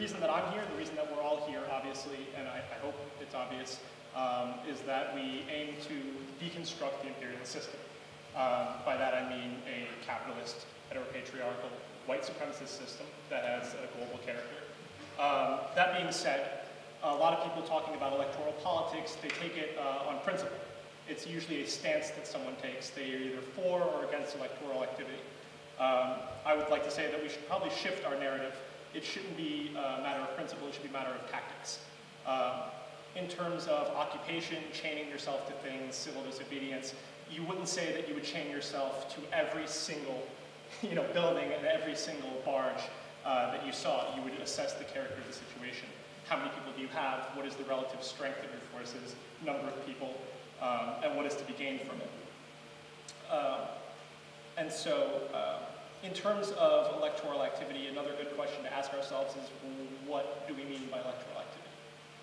reason that I'm here, the reason that we're all here, obviously, and I hope it's obvious, is that we aim to deconstruct the imperialist system. By that I mean a capitalist, heteropatriarchal, white supremacist system that has a global character. That being said, a lot of people talking about electoral politics, they take it on principle. It's usually a stance that someone takes. They are either for or against electoral activity. I would like to say that we should probably shift our narrative. It shouldn't be a matter of principle, it should be a matter of tactics. In terms of occupation, chaining yourself to things, civil disobedience, you wouldn't say that you would chain yourself to every single building and every single barge that you saw. You would assess the character of the situation. How many people do you have? What is the relative strength of your forces, number of people, and what is to be gained from it? And so, in terms of electoral activity, another good question to ask ourselves is, what do we mean by electoral activity?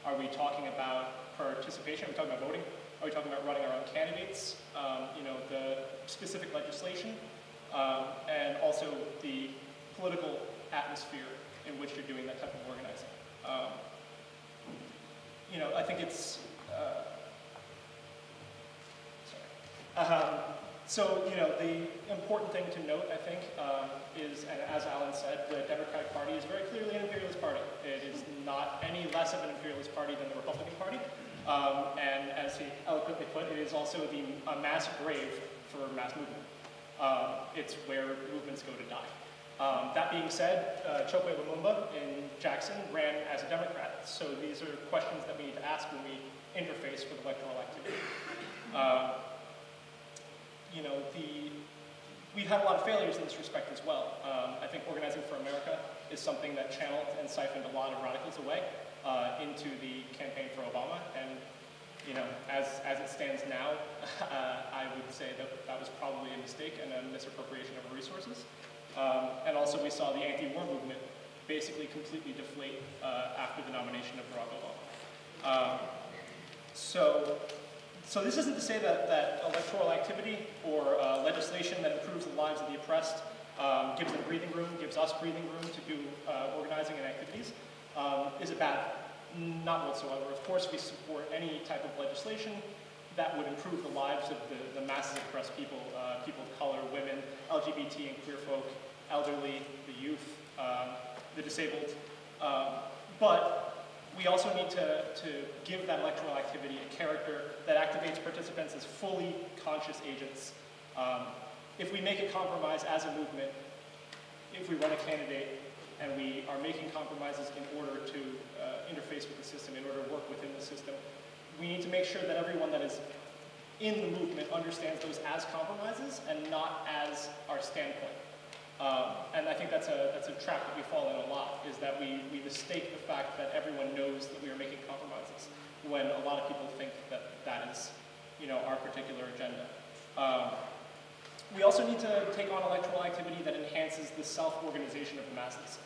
Are we talking about participation? Are we talking about voting? Are we talking about running our own candidates? The specific legislation, and also the political atmosphere in which you're doing that type of organizing. I think it's, the important thing to note, I think, is, and as Alan said, the Democratic Party is very clearly an imperialist party. It is not any less of an imperialist party than the Republican Party. And as he eloquently put, it is also a mass grave for mass movement. It's where movements go to die. That being said, Chokwe Lumumba in Jackson ran as a Democrat. So these are questions that we need to ask when we interface with electoral activity. We've had a lot of failures in this respect as well. I think Organizing for America is something that channeled and siphoned a lot of radicals away into the campaign for Obama. And as it stands now, I would say that was probably a mistake and a misappropriation of resources. And also we saw the anti-war movement basically completely deflate after the nomination of Barack Obama. So this isn't to say that electoral activity or legislation that improves the lives of the oppressed gives them breathing room, gives us breathing room to do organizing and activities, is a bad thing. Not whatsoever. Of course we support any type of legislation that would improve the lives of the masses of oppressed people, people of color, women, LGBT and queer folk, elderly, the youth, the disabled. But we also need to give that electoral activity a character that activates participants as fully conscious agents. If we make a compromise as a movement, if we run a candidate and we are making compromises in order to interface with the system, in order to work within the system, we need to make sure that everyone that is in the movement understands those as compromises and not as our standpoint. And I think that's a trap that we fall in a lot, is that we mistake the fact that everyone knows that we are making compromises, when a lot of people think that is, our particular agenda. We also need to take on electoral activity that enhances the self-organization of the masses.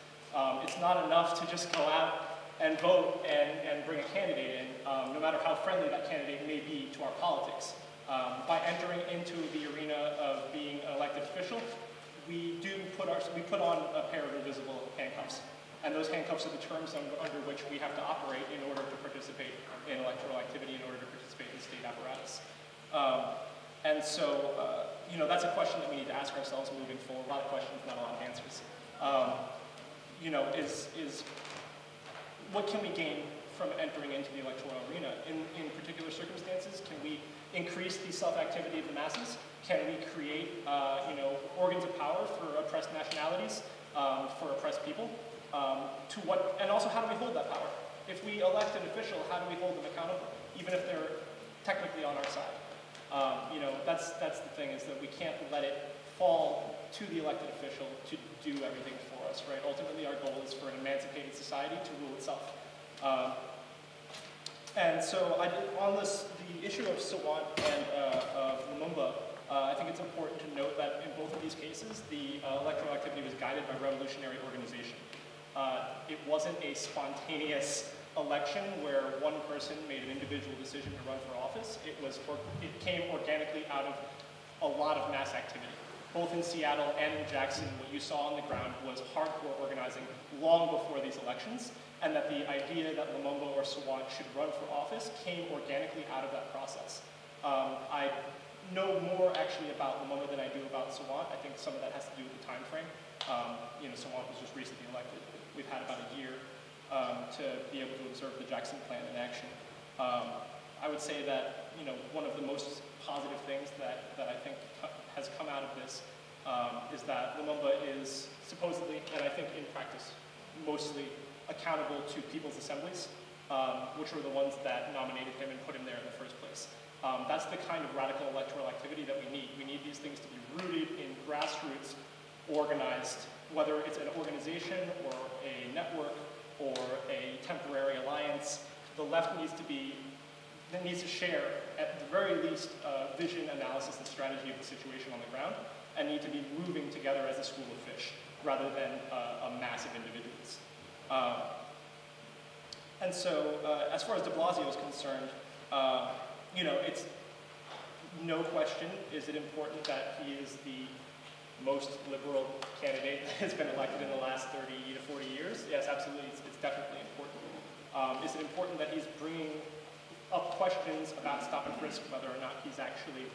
It's not enough to just go out and vote and bring a candidate in, no matter how friendly that candidate may be to our politics. By entering into the arena of being an elected official, we put on a pair of invisible handcuffs. And those handcuffs are the terms under which we have to operate in order to participate in electoral activity, in order to participate in state apparatus. And so, that's a question that we need to ask ourselves moving forward. A lot of questions, not a lot of answers. Is what can we gain from entering into the electoral arena? In particular circumstances, can we increase the self-activity of the masses? Can we create, organs of power for oppressed nationalities, for oppressed people? And also, how do we hold that power? If we elect an official, how do we hold them accountable, even if they're technically on our side? That's the thing, is that we can't let it fall to the elected official to do everything for us, right? Ultimately, our goal is for an emancipated society to rule itself. And so on the issue of Sawant and of Lumumba, I think it's important to note that in both of these cases, the electoral activity was guided by revolutionary organization. It wasn't a spontaneous election where one person made an individual decision to run for office. It came organically out of a lot of mass activity. both in Seattle and in Jackson, what you saw on the ground was hardcore organizing long before these elections, and that the idea that Lumumba or Sawant should run for office came organically out of that process. I know more actually about Lumumba than I do about Sawant. I think some of that has to do with the time frame. Sawant was just recently elected. We've had about a year to be able to observe the Jackson Plan in action. I would say that one of the most positive things that I think has come out of this is that Lumumba is supposedly, and I think in practice, mostly accountable to people's assemblies, which were the ones that nominated him and put him there in the first place. That's the kind of radical electoral activity that we need. We need these things to be rooted in grassroots, organized, whether it's an organization or a network or a temporary alliance. The left needs to share, at the very least, vision, analysis, and strategy of the situation on the ground, and need to be moving together as a school of fish, rather than a mass of individuals. And so, as far as de Blasio is concerned, it's no question, is it important that he is the most liberal candidate that has been elected in the last 30 to 40 years? Yes, absolutely, it's definitely important. Is it important that he's bringing up questions about stop and frisk, whether or not he's actually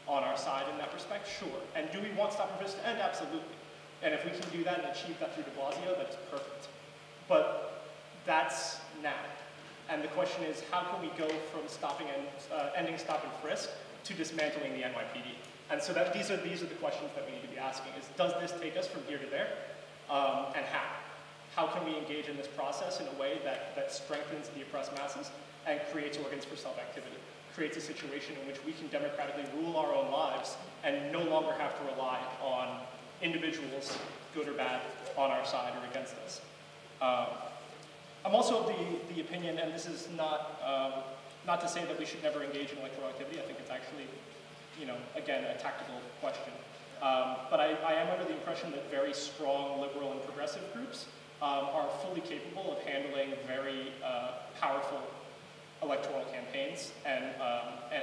on our side in that respect? Sure. And do we want stop and frisk to end? Absolutely. And if we can do that and achieve that through de Blasio, that's perfect. But that's now. And the question is, how can we go from ending stop and frisk to dismantling the NYPD? And so these are the questions that we need to be asking, is does this take us from here to there? And how? How can we engage in this process in a way that strengthens the oppressed masses and creates organs for self-activity, creates a situation in which we can democratically rule our own lives and no longer have to rely on individuals, good or bad, on our side or against us. I'm also of the opinion, and this is not to say that we should never engage in electoral activity. I think it's actually, again, a tactical question. But I am under the impression that very strong liberal and progressive groups are fully capable of handling very powerful electoral campaigns and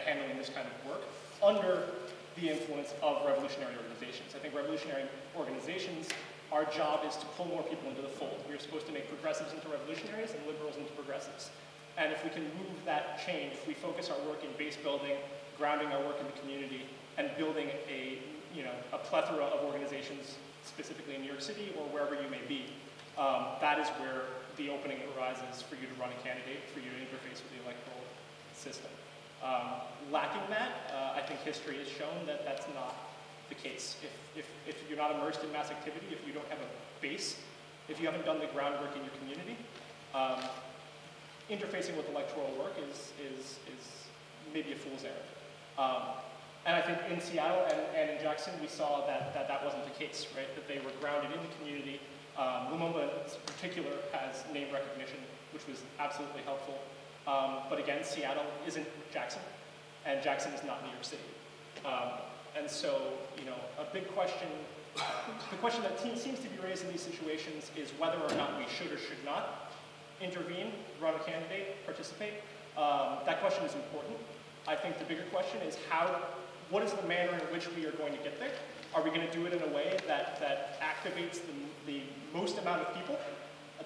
handling this kind of work under the influence of revolutionary organizations. I think revolutionary organizations, our job is to pull more people into the fold. We're supposed to make progressives into revolutionaries and liberals into progressives. And if we can move that change, if we focus our work in base building, grounding our work in the community, and building a plethora of organizations, specifically in New York City or wherever you may be, that is where the opening arises for you to run a candidate, for you to interface with the electoral system. Lacking that, I think history has shown that that's not the case. If you're not immersed in mass activity, if you don't have a base, if you haven't done the groundwork in your community, interfacing with electoral work is maybe a fool's errand. And I think in Seattle and in Jackson, we saw that wasn't the case, right? That they were grounded in the community. Lumumba in particular has name recognition, which was absolutely helpful. But again, Seattle isn't Jackson, and Jackson is not New York City. And so, a big question, the question that seems to be raised in these situations is whether or not we should or should not intervene, run a candidate, participate. That question is important. I think the bigger question is what is the manner in which we are going to get there? Are we going to do it in a way that activates the most amount of people,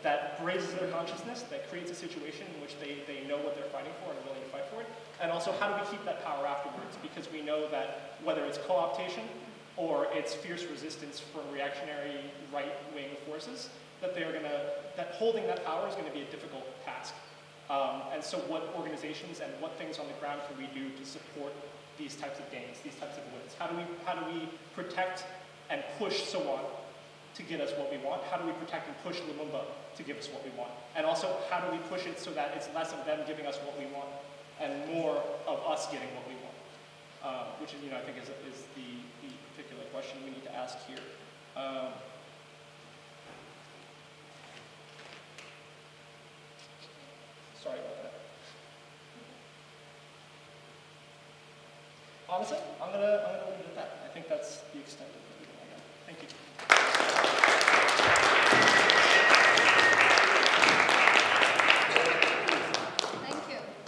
that raises their consciousness, that creates a situation in which they know what they're fighting for and are willing to fight for it? And also, how do we keep that power afterwards? Because we know that whether it's co-optation or it's fierce resistance from reactionary right-wing forces, that holding that power is going to be a difficult task. And so what organizations and what things on the ground can we do to support these types of gains, these types of wins? How do we protect and push Sawant to get us what we want? How do we protect and push Lumumba to give us what we want? And also, how do we push it so that it's less of them giving us what we want and more of us getting what we want? Which is, I think is the particular question we need to ask here. Sorry about that. Honestly, I'm gonna leave it at that. I think that's the extent of it.